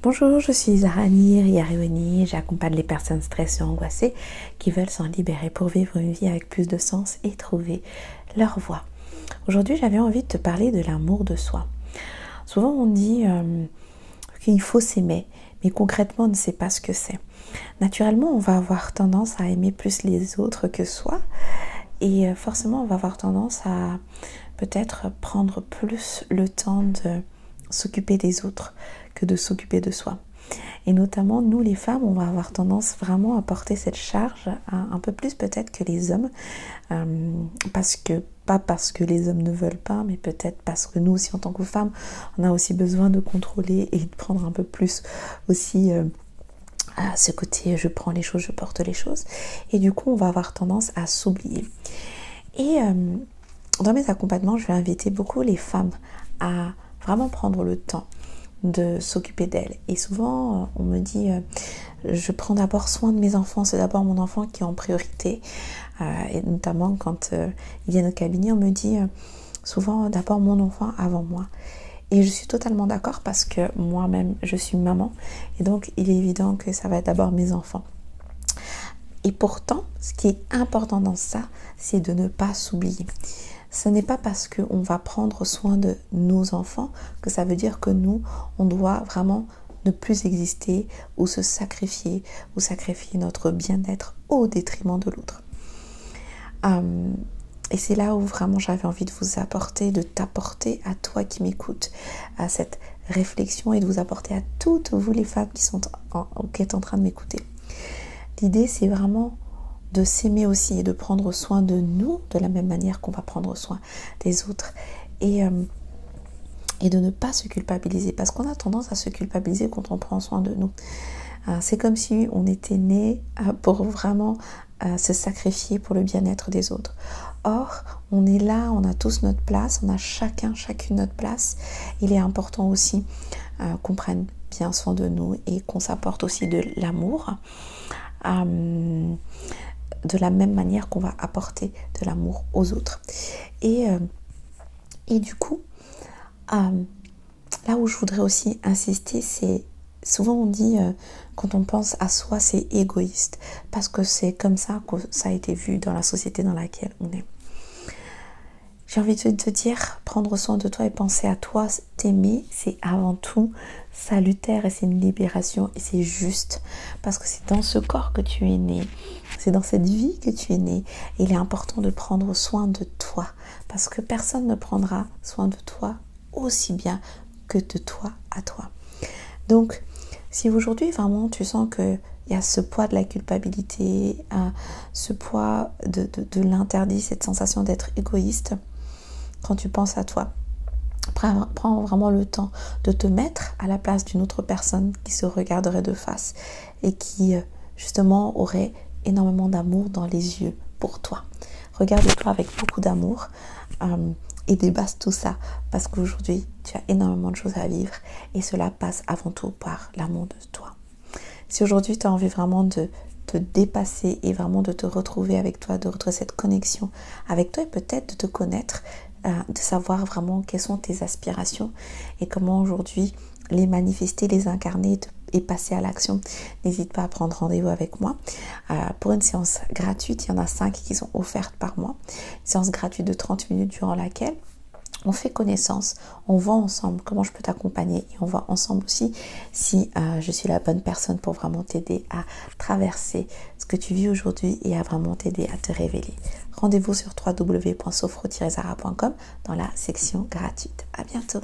Bonjour, je suis Zarani Riarioni, j'accompagne les personnes stressées et angoissées qui veulent s'en libérer pour vivre une vie avec plus de sens et trouver leur voie. Aujourd'hui, j'avais envie de te parler de l'amour de soi. Souvent, on dit qu'il faut s'aimer, mais concrètement, on ne sait pas ce que c'est. Naturellement, on va avoir tendance à aimer plus les autres que soi et forcément, on va avoir tendance à peut-être prendre plus le temps de s'occuper des autres que de s'occuper de soi. Et notamment, nous les femmes, on va avoir tendance vraiment à porter cette charge un peu plus peut-être que les hommes, pas parce que les hommes ne veulent pas, mais peut-être parce que nous aussi en tant que femmes, on a aussi besoin de contrôler et de prendre un peu plus aussi à ce côté je prends les choses, je porte les choses. Et du coup, on va avoir tendance à s'oublier. Et dans mes accompagnements, je vais inviter beaucoup les femmes à vraiment prendre le temps de s'occuper d'elles. Et souvent, on me dit, je prends d'abord soin de mes enfants, c'est d'abord mon enfant qui est en priorité. Et notamment quand ils viennent au cabinet, on me dit souvent d'abord mon enfant avant moi. Et je suis totalement d'accord parce que moi-même, je suis maman. Et donc, il est évident que ça va être d'abord mes enfants. Et pourtant, ce qui est important dans ça, c'est de ne pas s'oublier. Ce n'est pas parce qu'on va prendre soin de nos enfants que ça veut dire que nous, on doit vraiment ne plus exister ou se sacrifier ou sacrifier notre bien-être au détriment de l'autre. Et c'est là où vraiment j'avais envie de vous apporter, de t'apporter à toi qui m'écoutes, à cette réflexion et de vous apporter à toutes vous les femmes qui êtes en train de m'écouter. L'idée, c'est vraiment de s'aimer aussi et de prendre soin de nous de la même manière qu'on va prendre soin des autres et de ne pas se culpabiliser parce qu'on a tendance à se culpabiliser quand on prend soin de nous. C'est comme si on était né pour vraiment se sacrifier pour le bien-être des autres. Or, on est là, on a tous notre place, on a chacune notre place. Il est important aussi qu'on prenne bien soin de nous et qu'on s'apporte aussi de l'amour. De la même manière qu'on va apporter de l'amour aux autres. Et du coup, là où je voudrais aussi insister, c'est souvent on dit quand on pense à soi, c'est égoïste, parce que c'est comme ça que ça a été vu dans la société dans laquelle on est. J'ai envie de te dire, prendre soin de toi et penser à toi, t'aimer, c'est avant tout salutaire et c'est une libération et c'est juste parce que c'est dans ce corps que tu es né, c'est dans cette vie que tu es né. Et il est important de prendre soin de toi parce que personne ne prendra soin de toi aussi bien que de toi à toi. Donc, si aujourd'hui vraiment tu sens que il y a ce poids de la culpabilité, ce poids de l'interdit, cette sensation d'être égoïste, quand tu penses à toi, prends vraiment le temps de te mettre à la place d'une autre personne qui se regarderait de face et qui justement aurait énormément d'amour dans les yeux pour toi. Regarde-toi avec beaucoup d'amour et dépasse tout ça parce qu'aujourd'hui tu as énormément de choses à vivre et cela passe avant tout par l'amour de toi. Si aujourd'hui tu as envie vraiment de te dépasser et vraiment de te retrouver avec toi, de retrouver cette connexion avec toi et peut-être de te connaître, de savoir vraiment quelles sont tes aspirations et comment aujourd'hui les manifester, les incarner et passer à l'action. N'hésite pas à prendre rendez-vous avec moi pour une séance gratuite. Il y en a 5 qui sont offertes par mois. Une séance gratuite de 30 minutes durant laquelle on fait connaissance, on voit ensemble comment je peux t'accompagner et on voit ensemble aussi si je suis la bonne personne pour vraiment t'aider à traverser ce que tu vis aujourd'hui et à vraiment t'aider à te révéler. Rendez-vous sur www.sophro-zara.com dans la section gratuite. À bientôt.